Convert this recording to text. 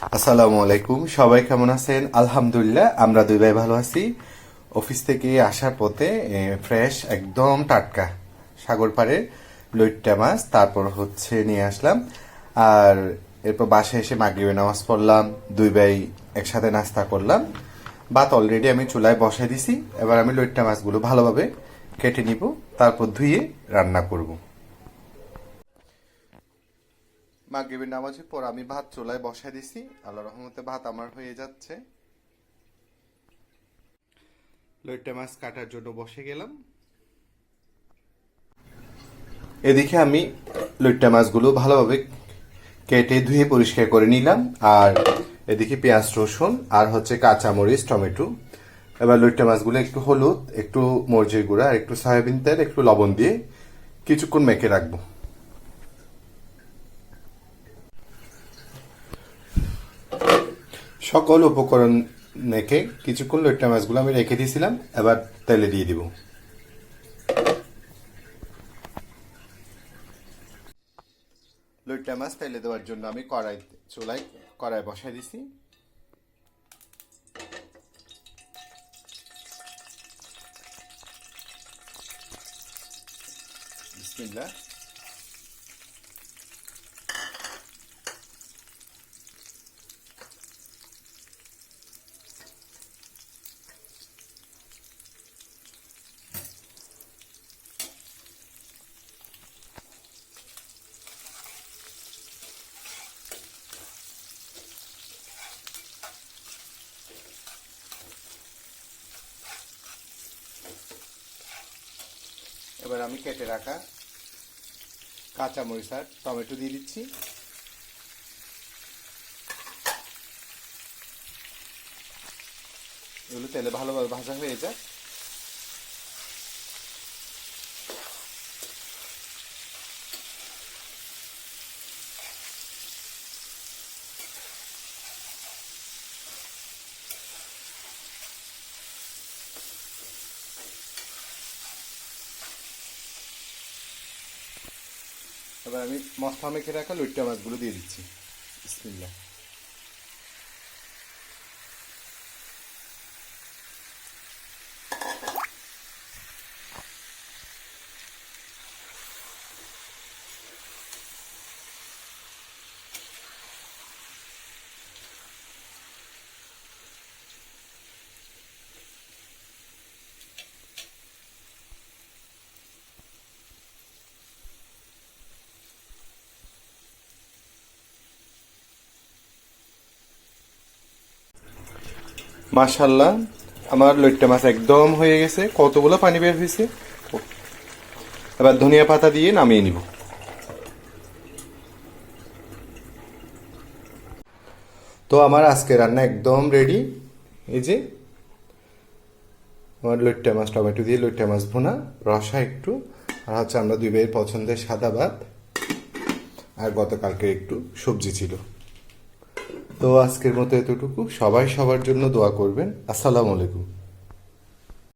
আসসালামু আলাইকুম, সবাই কেমন আছেন? আলহামদুলিল্লাহ, আমরা দুই ভাই ভালো আছি। অফিস থেকে আসার পথে ফ্রেশ একদম টাটকা সাগর পাড়ে লইট্টা মাছ তারপর নিয়ে আসলাম। আর এরপর বাসায় এসে মাগরিবের নামাজ পড়লাম, দুই ভাই একসাথে নাস্তা করলাম। ভাত অলরেডি আমি চুলায় বসাই দিছি। এবার আমি লইট্টা মাছগুলো ভালোভাবে কেটে নিব, তারপর ধুয়ে রান্না করব। মাগরিবের নামাজের পর আমি ভাত চুলায় বসাই দিছি। আল্লাহ রহমতে ভাত আমার হয়ে যাচ্ছে। লইট্টা মাছ কাটার জন্য বসে গেলাম। এদিকে আমি লইট্টা মাছগুলো ভালোভাবে কেটে ধুয়ে পরিষ্কার করে নিলাম। আর এদিকে পেঁয়াজ রসুন আর কাঁচামরিচ টমেটো। এবার লইট্টা মাছগুলো একটু হলুদ, একটু মরিচের গুঁড়া আর একটু সয়াবিন তেল, একটু লবণ দিয়ে কিছুক্ষণ মেখে রাখবো। সকল উপকরণ মেখে কিছুক্ষণ লইট্টা মাছগুলো আমি রেখে দিয়েছিলাম। এবার তেলে দিয়ে দিব। লইট্টা মাছ তেলে দেওয়ার জন্য আমি চুলায় কড়াই বসাই দিছি। বিসমিল্লাহ। এবার আমি কেটে রাখা কাঁচামরিচ আর টমেটো দিয়ে দিচ্ছি। এগুলো তেলে ভালোভাবে ভাজা হয়ে যায়। এবার আমি মশলা মেখে রাখা লইট্টা মাছগুলো দিয়ে দিচ্ছি। বিসমিল্লাহ। মাশাআল্লাহ, আমার লইট্টা মাছ একদম হয়ে গেছে। কতগুলো পানি বের হয়েছে। এবার ধনিয়া পাতা দিয়ে নামিয়ে নিব। তো আমার আজকে রান্না একদম রেডি। এই যে আমার লইট্টা মাছ, টমেটো দিয়ে লইট্টা মাছ ভুনা, রসা একটু, আর আমরা দুই ভাইয়ের পছন্দের সাদা ভাত, আর গতকালকে একটু সবজি ছিল। তো আজকের মতো এতটুকু। সবাই সবার জন্য দোয়া করবেন। আসসালামু আলাইকুম।